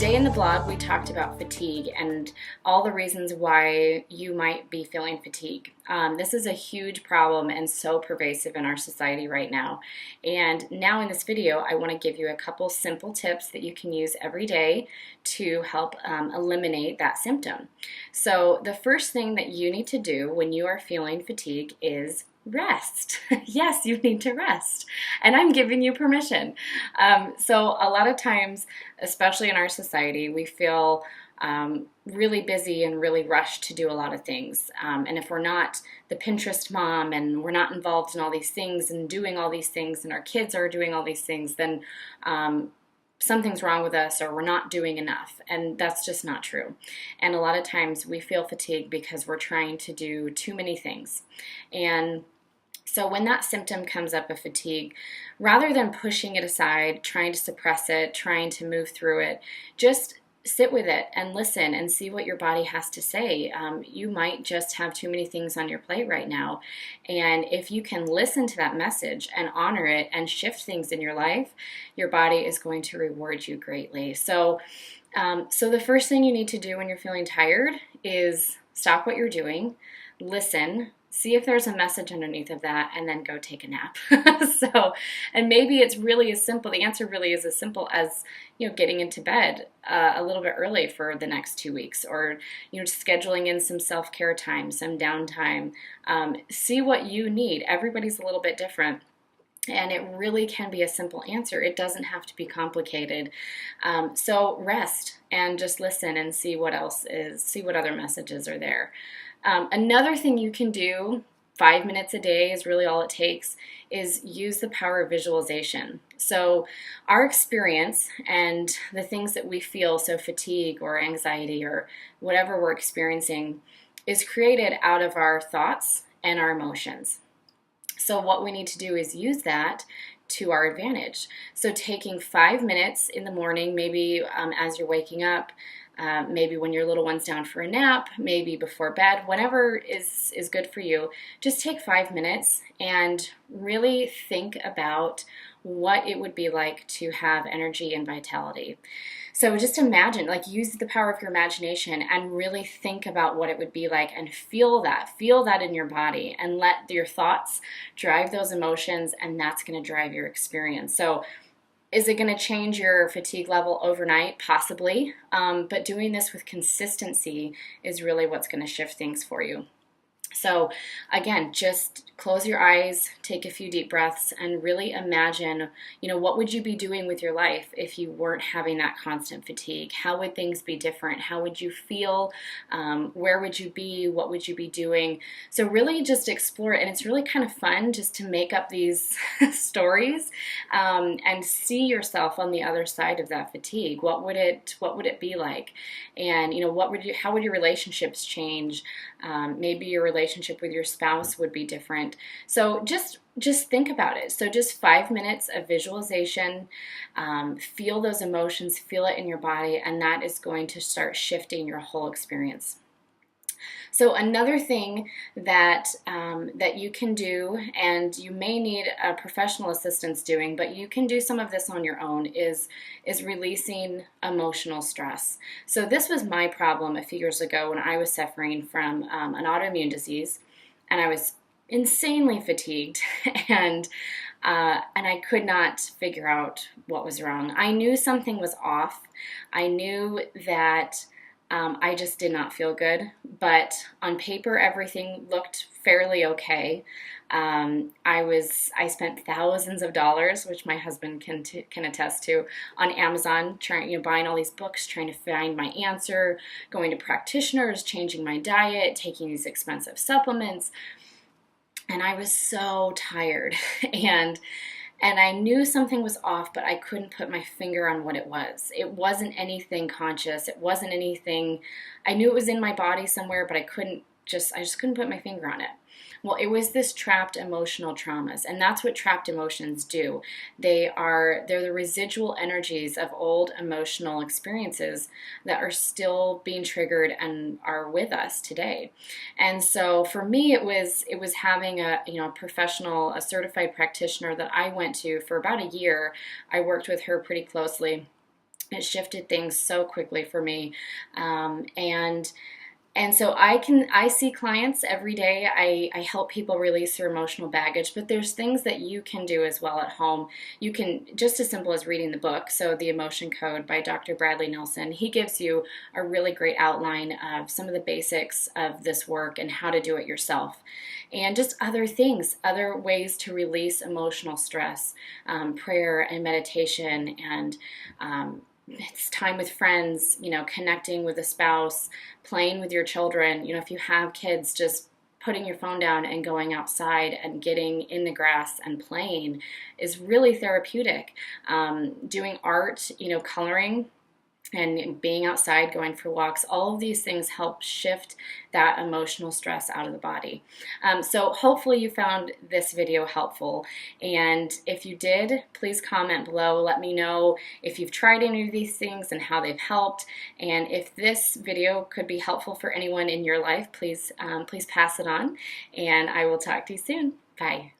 Today in the blog, we talked about fatigue and all the reasons why you might be feeling fatigue. This is a huge problem and so pervasive in our society right now. And now in this video, I want to give you a couple simple tips that you can use every day to help eliminate that symptom. So the first thing that you need to do when you are feeling fatigue is rest. Yes, you need to rest. And I'm giving you permission. So a lot of times, especially in our society, we feel really busy and really rushed to do a lot of things. And if we're not the Pinterest mom and we're not involved in all these things and doing all these things and our kids are doing all these things, then something's wrong with us or we're not doing enough. And that's just not true. And a lot of times we feel fatigued because we're trying to do too many things. And so when that symptom comes up of fatigue, rather than pushing it aside, trying to suppress it, trying to move through it, just sit with it and listen and see what your body has to say. You might just have too many things on your plate right now. And if you can listen to that message and honor it and shift things in your life, your body is going to reward you greatly. So the first thing you need to do when you're feeling tired is stop what you're doing, listen, see if there's a message underneath of that, and then go take a nap. And maybe it's really as simple, the answer really is as simple as, getting into bed a little bit early for the next 2 weeks, or, scheduling in some self-care time, some downtime. See what you need. Everybody's a little bit different. And it really can be a simple answer. It doesn't have to be complicated. So rest and just listen and see what other messages are there. Another thing you can do, 5 minutes a day is really all it takes, is use the power of visualization. So our experience and the things that we feel, so fatigue or anxiety or whatever we're experiencing, is created out of our thoughts and our emotions. So what we need to do is use that to our advantage. So taking 5 minutes in the morning, maybe as you're waking up, maybe when your little one's down for a nap, maybe before bed, whatever is good for you, just take 5 minutes and really think about what it would be like to have energy and vitality. So just imagine, use the power of your imagination and really think about what it would be like and feel that in your body, and let your thoughts drive those emotions, and that's going to drive your experience. So is it going to change your fatigue level overnight? Possibly, but doing this with consistency is really what's going to shift things for you. So again, just close your eyes, take a few deep breaths, and really imagine, what would you be doing with your life if you weren't having that constant fatigue? How would things be different? How would you feel? Where would you be? What would you be doing? So really just explore it. And it's really kind of fun just to make up these stories and see yourself on the other side of that fatigue. What would it be like? And, how would your relationships change? Maybe your relationship with your spouse would be different. So just think about it. So just 5 minutes of visualization, feel those emotions, feel it in your body, and that is going to start shifting your whole experience. So another thing that you can do, and you may need a professional assistance doing, but you can do some of this on your own, is releasing emotional stress. So this was my problem a few years ago when I was suffering from an autoimmune disease, and I was insanely fatigued, and I could not figure out what was wrong. I knew something was off. I knew that I just did not feel good, but on paper everything looked fairly okay. I spent thousands of dollars, which my husband can attest to, on Amazon, buying all these books, trying to find my answer, going to practitioners, changing my diet, taking these expensive supplements, and I was so tired and I knew something was off, but I couldn't put my finger on what it was. It wasn't anything conscious. It wasn't anything, I knew it was in my body somewhere, but I just couldn't put my finger on it. Well, it was this trapped emotional traumas, and that's what trapped emotions do. They're the residual energies of old emotional experiences that are still being triggered and are with us today. And so for me, it was having a professional, a certified practitioner that I went to for about a year. I worked with her pretty closely. It shifted things so quickly for me. And so I see clients every day. I help people release their emotional baggage, but there's things that you can do as well at home. You can, just as simple as reading the book. So The Emotion Code by Dr. Bradley Nelson, he gives you a really great outline of some of the basics of this work and how to do it yourself. And just other things, other ways to release emotional stress, prayer and meditation, and it's time with friends, connecting with a spouse, playing with your children. If you have kids, just putting your phone down and going outside and getting in the grass and playing is really therapeutic. Doing art, coloring, and being outside, going for walks, all of these things help shift that emotional stress out of the body. So hopefully you found this video helpful. And if you did, please comment below. Let me know if you've tried any of these things and how they've helped. And if this video could be helpful for anyone in your life, please pass it on. And I will talk to you soon. Bye.